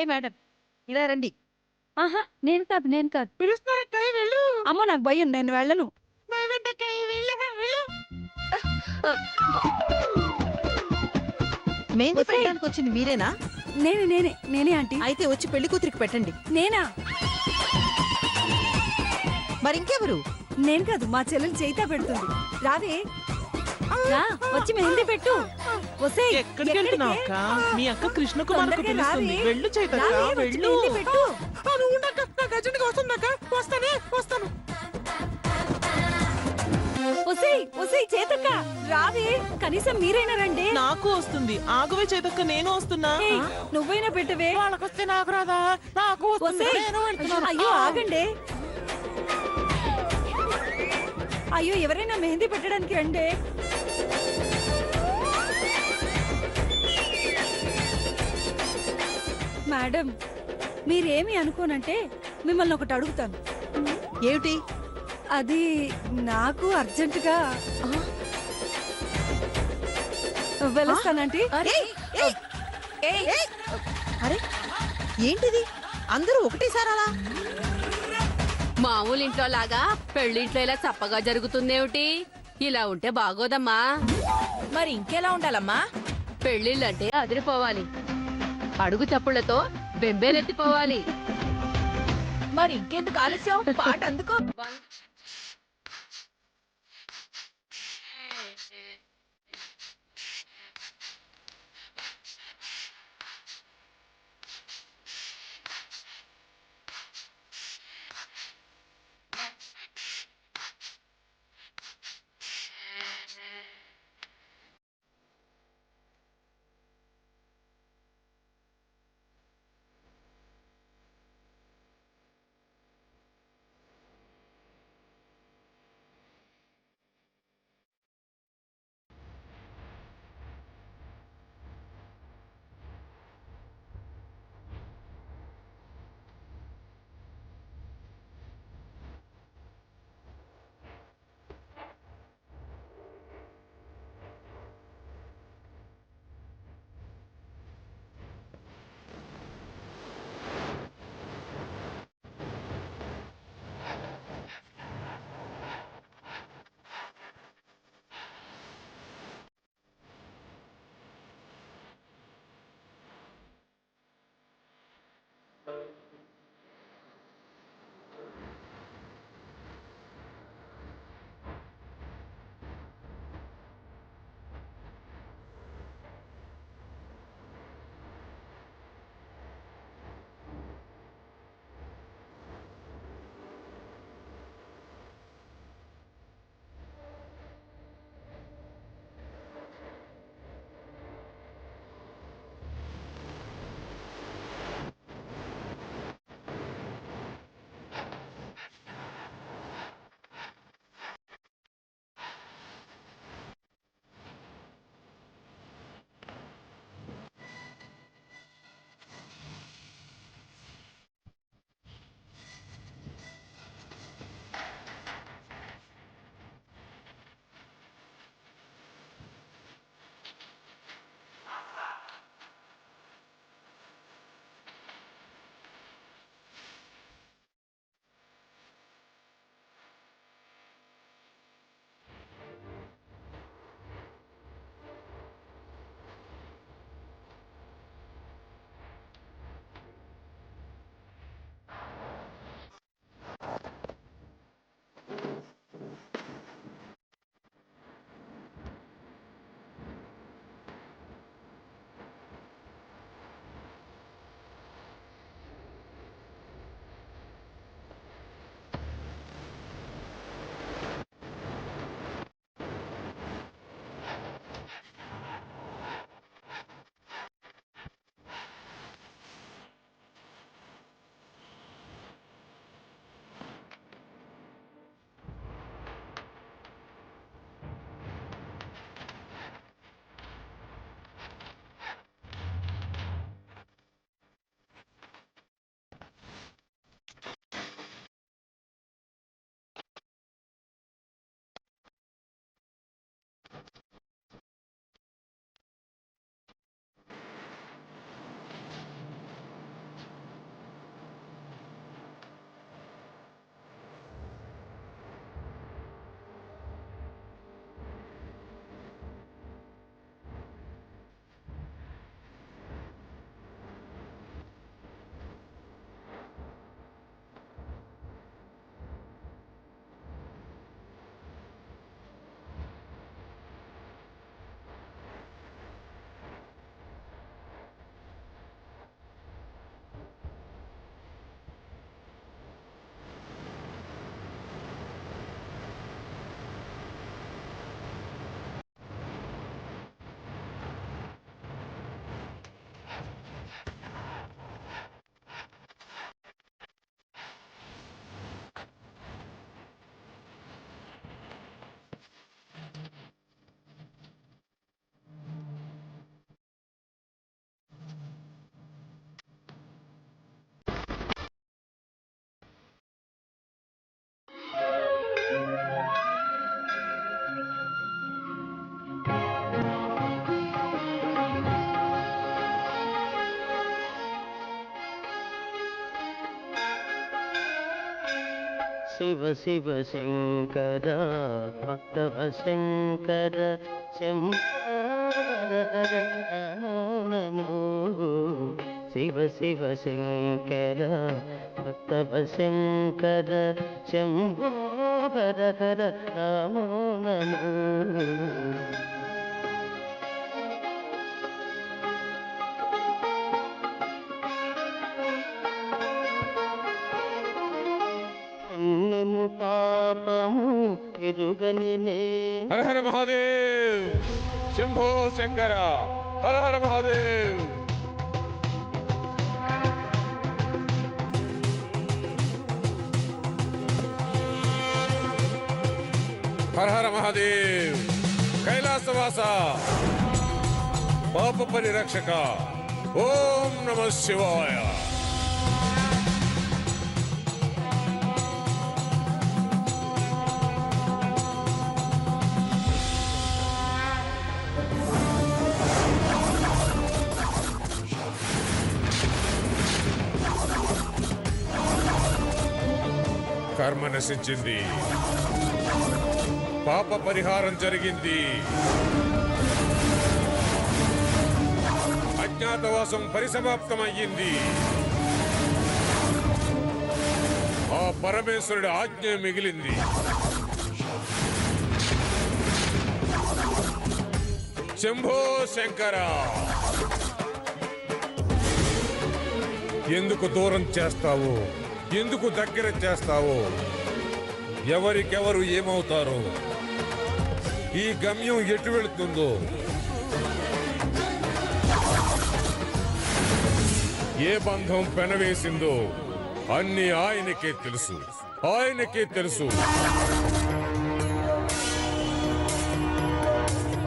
ఏ madam, ఇలా రండి. ఆహా, నేను కాదు, నేను కాదు. పిలుస్తారక్క, వెళ్ళు. అమ్మో, నాకు భయం, నేను వెళ్ళను. భయపెట్టక్క, వెళ్ళు, వెళ్ళు. మెహందీ ఒసేయ్. పెట్టడానికి వచ్చింది మీరేనా? నేనే ఆంటీ. అయితే వచ్చి పెళ్లి కూతురికి పెట్టండి. నేనా? మరి ఇంకెవరు? నేను కాదు, మా చెల్లెలు చేయితా పెడుతుంది. రావే, రా, వచ్చి మెహందీ పెట్టు. ఒసేయ్, ఎక్కడికి వెళ్తున్నావు అక్క? మీ అక్క కృష్ణకుమార్కు తొందరగా పిలుస్తుంది. రావే. వెళ్ళు చైతక్క, రావే, వచ్చి వెళ్ళు. మెహందీ పెట్టు. ఒసేయ్ చేతక్క, రావే, కనీసం మీరైనా రండి. నాకు వస్తుంది. ఆగువే చైతక్క, నేను వస్తున్నా. ఏయ్, నువ్వైనా పెట్టవే. వాళ్ళకొస్తే నాకు రాదా? నాకు వస్తుంది. ఒసేయ్, నేను వెళ్తున్నాను. అయ్యో ఆగండి. అయ్యో, ఎవరైనా మెహందీ పెట్టడానికి రండి. మేడం, మీరేమి అనుకోనంటే మిమ్మల్ని ఒకటి అడుగుతాను. ఏమిటి? అది నాకు అర్జెంటుగా వెళ్ళొస్తానంటీ. ఏయ్, ఏయ్, ఏయ్. అరే, ఏంటిది? అందరూ ఒకటేసారి అలా? మామూలు ఇంట్లో లాగా పెళ్లింట్లో ఇలా చప్పగా జరుగుతుందేమిటి? ఇలా ఉంటే బాగోదమ్మా. మరి ఇంకెలా ఉండాలమ్మా? పెళ్లిళ్ళంటే అదిరిపోవాలి, అడుగు చప్పుళ్లతో బెంబేలెత్తిపోవాలి. మరి ఇంకెందుకు ఆలస్యం? పాట అందుకో. శివ శివ శంకర భక్తవ శంకర నమో శివ శివ శంకర భక్తవ శంకర శంభో హర హర నమో నమో పుణ్యము పాపము ఎరుగని హర హర మహాదేవ్ శంభో శంకర హర హర మహాదేవ్ హర హర మహాదేవ్ కైలాసవాస పాప పరిరక్షక ఓం నమ శివాయ కర్మ నశించింది పాప పరిహారం జరిగింది అజ్ఞాతవాసం పరిసమాప్తమయ్యింది ఆ పరమేశ్వరుడి ఆజ్ఞ మిగిలింది శంభో శంకర ఎందుకు దూరం చేస్తావు ఎందుకు దగ్గర చేస్తావు ఎవరికెవరు ఏమవుతారో ఈ గమ్యం ఎటు వెళుతుందో ఏ బంధం పెనవేసిందో అన్ని ఆయనకే తెలుసు ఆయనకే తెలుసు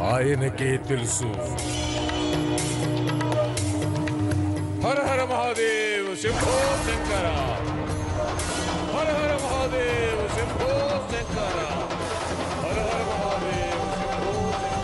ఆయనకే తెలుసు హర హర మహాదేవ్ శంభో శంకర హర హర మహాదేవ్ శంభో శంకర హర హర మహాదేవ్ శంభో శంకర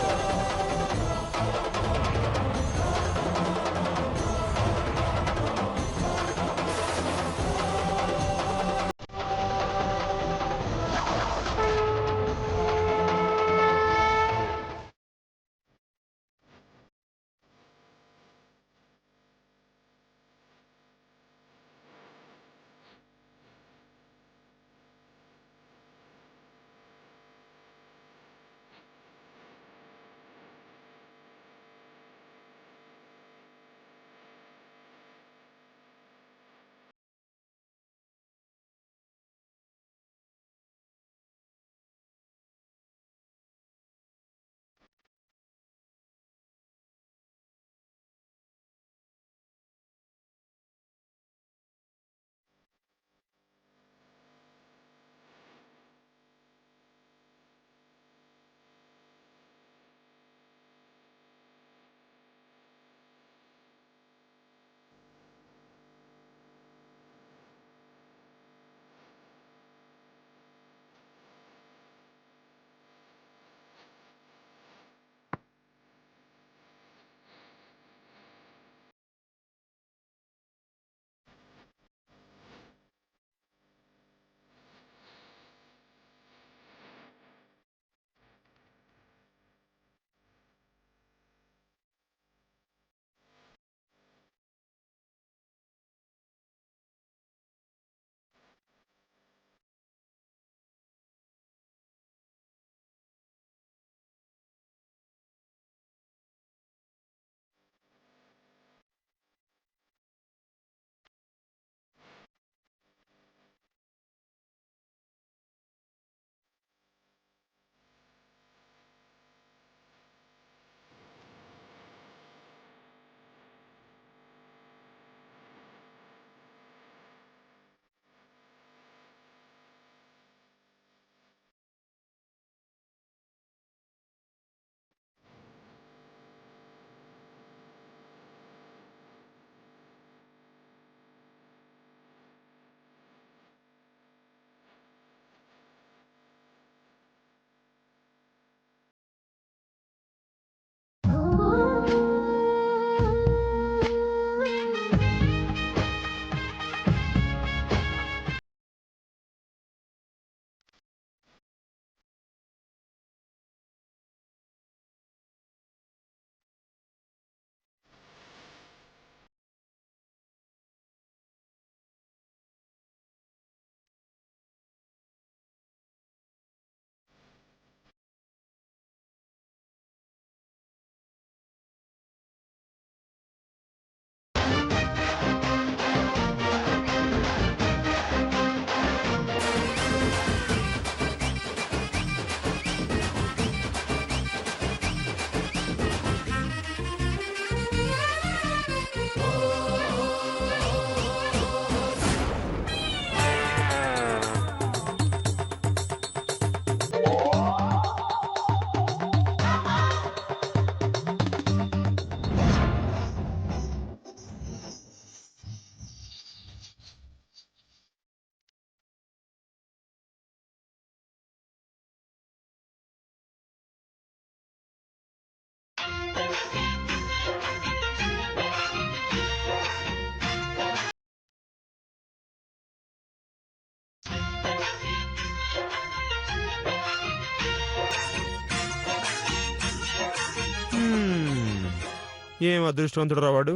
ఏం అదృష్టవంతుడు రావాడు,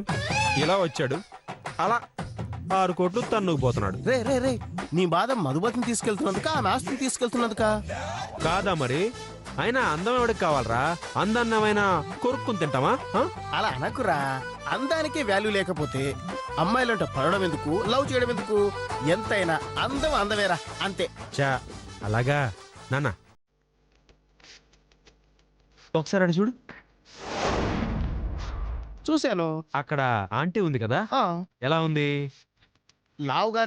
ఇలా వచ్చాడు, అలా 6 కోట్లు తన్నుకుపోతున్నాడు. రే రే రే నీ బాధ మధుబతిని తీసుకెళ్తున్నందుక ఆ ఆస్తిని తీసుకెళ్తున్నందుక కాదా మరి? అయినా అందం ఎవడికి కావాలరా? అందన్నమైన కొరుక్కుని తింటామా? అలా అనకురా. అందానికి వాల్యూ లేకపోతే అమ్మాయిలంట పడడం ఎందుకు, లవ్ చేయడం ఎందుకు? ఎంతైనా అందం అందమేరా, అంతే. చా అలాగా నాన్న, ఒకసారి అడి చూడు. చూశాను. అక్కడ ఆంటీ ఉంది కదా, ఎలా ఉంది? లావుగా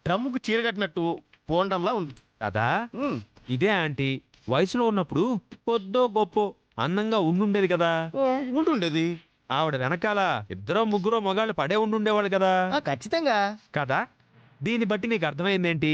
డ్రమ్ముకు చీరగట్టినట్టు పోండంలా ఉంది కదా. ఇదే ఆంటీ వయసులో ఉన్నప్పుడు కొద్దో గొప్ప అందంగా ఉండుండేది కదా. ఉంటుండేది. ఆవిడ వెనకాల 2-3 మగాళ్ళు పడే ఉండుండేవాళ్ళు కదా. ఖచ్చితంగా కదా. దీన్ని బట్టి నీకు అర్థమైందేంటి?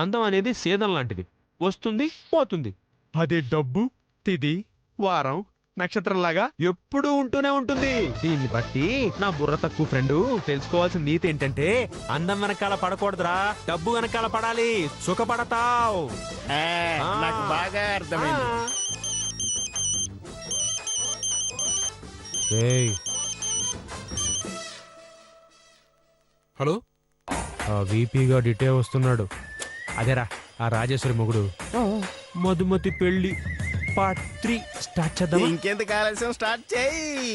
అందం అనేది సీజన్ లాంటిది, వస్తుంది పోతుంది. అదే డబ్బు తిది వారం నక్షత్రంలాగా ఎప్పుడూ ఉంటూనే ఉంటుంది. దీన్ని బట్టి నా బుర్ర తక్కువ ఫ్రెండు తెలుసుకోవాల్సిన నీతి ఏంటంటే, అందం వెనకాల పడకూడదురా, డబ్బు వెనకాల పడాలి, సుఖపడతావు. నాకు బాగా అర్థమైంది. హలో, వీపీగా డిటే వస్తున్నాడు. అదేరా ఆ రాజేశ్వరి మొగుడు. మధుమతి పెళ్లి పార్ట్ 3 స్టార్ట్ చేద్దాం. ఇంకెందుకు ఆలస్యం, స్టార్ట్ చేయి.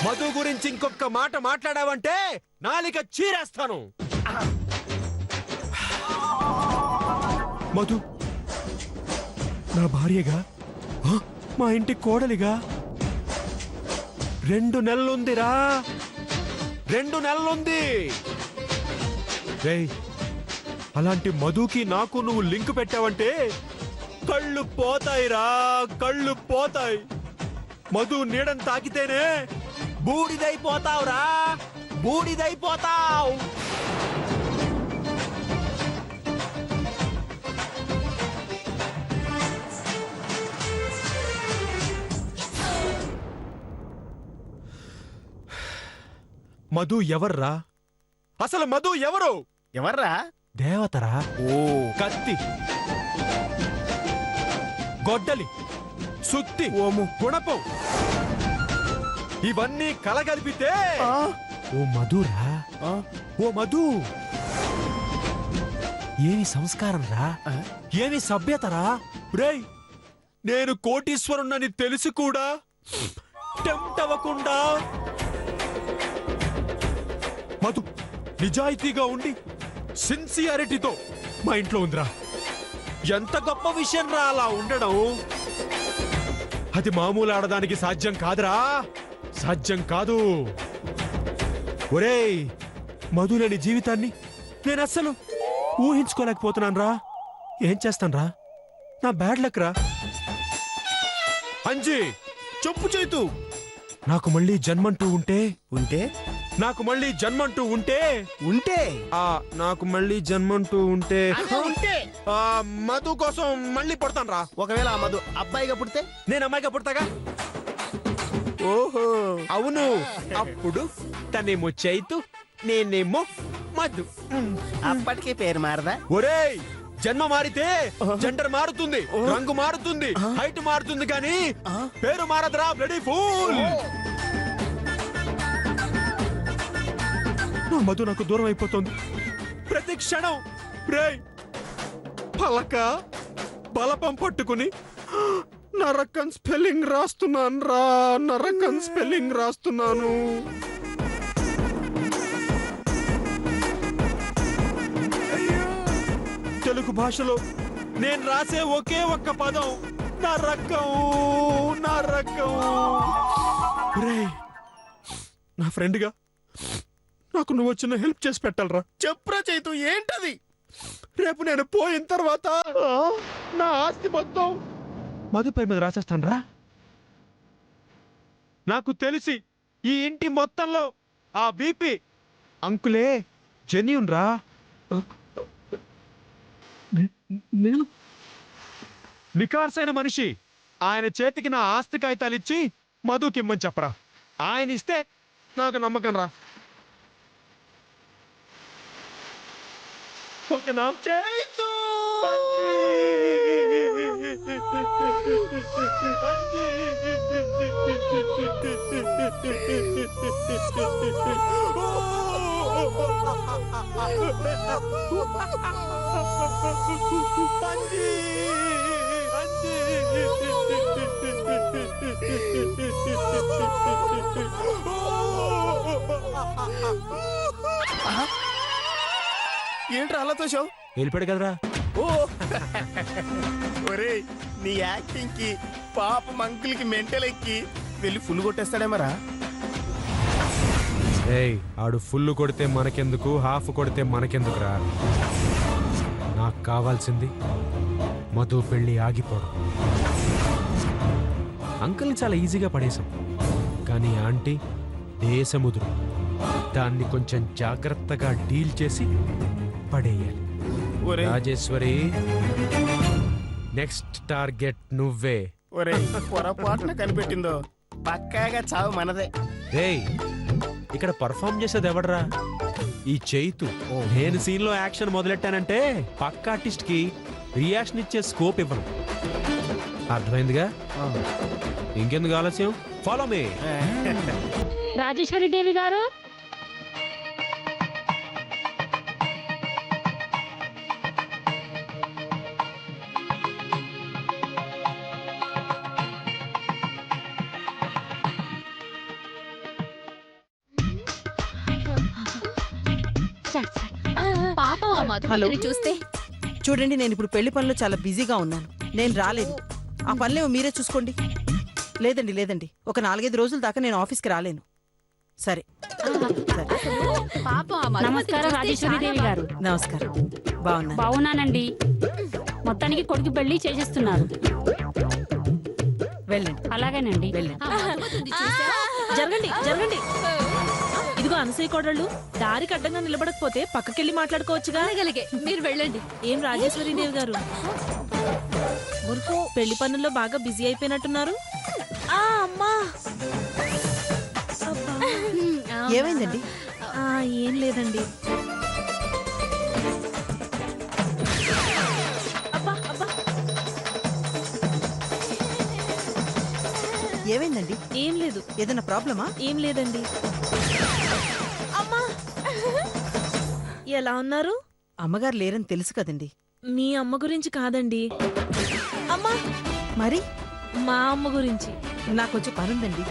మధు గురించి ఇంకొక మాట మాట్లాడావంటే నాలిక చీరేస్తాను. మధు నా భార్యగా, మా ఇంటి కోడలిగా 2 నెలలుందిరా, 2 నెలలుంది. రేయ్, అలాంటి మధుకి నాకు నువ్వు లింక్ పెట్టావంటే కళ్ళు పోతాయిరా, కళ్ళు పోతాయి. మధు నీడని తాకితేనే బూడిదైపోతావురా, బూడిదైపోతావు. మధు ఎవర్రా? అసలు మధు ఎవరు? ఎవర్రా? దేవతరా. కత్తి, గొడ్డలి, సుత్తి, గుణపం ఇవన్నీ కలగలిపితే ఓ మధురా. ఓ మధు, ఏమి సంస్కారం రా, ఏమి సభ్యతరా. రేయ్, నేను కోటీశ్వరుణ్ణని తెలిసి కూడా టెంప్ట్ అవ్వకుండా మధు నిజాయితీగా ఉండి సిన్సియారిటీతో మా ఇంట్లో ఉందిరా. ఎంత గొప్ప విషయం రా అలా ఉండడం. అది మామూలు ఆడదానికి సాధ్యం కాదురా, సాధ్యం కాదు. ఒరేయ్, మధు లేని జీవితాన్ని నేను అస్సలు ఊహించుకోలేకపోతున్నాను రా. ఏం చేస్తాను రా, నా బ్యాడ్ లక్ రా. అంజీ, చెప్పు చైతు. నాకు మళ్ళీ జన్మంటూ ఉంటే నాకు మళ్ళీ జన్మంటూ ఉంటే నాకు మళ్ళీ జన్మంటూ ఉంటే మధు కోసం మళ్ళీ పుడతాను రా. ఒకవేళ ఆ మధు అబ్బాయిగా పుడితే నేను అమ్మాయిగా పుడతాగా. ఓహో అవును, అప్పుడు తనేమో చైతు, నేనేమో మధు. అప్పటికే పేరు మారదా? ఒరేయ్, జన్మ మారితే జెండర్ మారుతుంది, రంగు మారుతుంది, హైట్ మారుతుంది, కానీ పేరు మారదురా బ్లడీ ఫూల్. నా మధు నాకు దూరం అయిపోతుంది ప్రతి క్షణం. రేయ్, పలక బలపం పట్టుకుని నరకన్ స్పెల్లింగ్ రాస్తున్నాను రా, నరకన్ స్పెల్లింగ్ రాస్తున్నాను. తెలుగు భాషలో నేను రాసే ఒకే ఒక్క పదం నరకం, నరకం. రేయ్, నా ఫ్రెండ్గా నాకు నువ్వు వచ్చిన హెల్ప్ చేసి పెట్టాలరా. చెప్పురా చైతు, ఏంటది? రేపు నేను పోయిన తర్వాత నా ఆస్తి మొత్తం మధుపై మీద రాసేస్తాను రా. నాకు తెలిసి ఈ ఇంటి మొత్తంలో ఆ బీపీ అంకులే జెన్యూన్ రా. నికార్సైన మనిషి. ఆయన చేతికి నా ఆస్తి కాగితాలు ఇచ్చి మధుకిమ్మని చెప్పరా. ఆయన ఇస్తే నాకు నమ్మకం రా. ఓకే నా చైతు. ఏంట్రా అలా తోసావు? వెళ్ళిపోయాడు కదరా. ఓ ఒరేయ్, నీ యాక్టింగ్ కి పాప మంకులకి మెంటల్ ఎక్కి వెళ్ళి ఫుల్ కొట్టేస్తాడేమరా? ఏయ్, ఆడు ఫుల్ కొడితే మనకెందుకు, హాఫ్ కొడితే మనకెందుకురా? నాకు కావాల్సింది మధు పెళ్లి ఆగిపోవడం. అంకుల్ని చాలా ఈజీగా పడేశాం, కానీ ఆంటీ దేశముదురు, దాన్ని కొంచెం జాగ్రత్తగా డీల్ చేసి పడేయాలి. ఒరే రాజేశ్వరి, నెక్స్ట్ టార్గెట్ నువ్వే. ఒరే, పొరపాటున కనిపెట్టిందో పక్కాగా చావు మనదే. రేయ్, ఇక్కడ పర్ఫామ్ చేసేది ఎవడరా? ఈ చైతు. నేను సీన్ లో యాక్షన్ మొదలెట్టానంటే పక్క ఆర్టిస్ట్ కి రియాక్షన్ ఇచ్చే స్కోప్ ఇవ్వను. అర్థమైందిగా? ఇంకెందుకు ఆలస్యం? Follow me. రాజేశ్వరి దేవి గారు, హలో. చూస్తే చూడండి, నేను ఇప్పుడు పెళ్లి పనిలో చాలా బిజీగా ఉన్నాను. నేను రాలేను. ఆ పనులేమో మీరే చూసుకోండి. లేదండి, ఒక 4-5 రోజుల దాకా నేను ఆఫీస్కి రాలేను. సరే. నమస్కారం రాజేశ్వరి దేవి గారు. నమస్కారం. బాగున్నా? బాగున్నానండి. మొత్తానికి కొడుకు పెళ్లి చేసేస్తున్నారు. వెళ్ళండి. అలాగేనండి. జరగండి. ఇదిగో అనసూయ కోడళ్ళు, దారికి అడ్డంగా నిలబడకపోతే పక్కకెళ్ళి మాట్లాడుకోవచ్చుగా. మీరు వెళ్ళండి. ఏం రాజేశ్వరి దేవి గారు, మురుకు పెళ్లి పనుల్లో బాగా బిజీ అయిపోయినట్టున్నారు. అమ్మా, ఏమైందండి? ఏం లేదండి. ఏమైందండి? ఏం లేదు. ఏదైనా ప్రాబ్లమా? ఏం లేదండి. అమ్మా, ఎలా ఉన్నారు? అమ్మగారు లేరని తెలుసు కదండి. మీ అమ్మ గురించి కాదండి. అమ్మా, మరి మా అమ్మ గురించి. నాకు కొంచెం పనుందండి.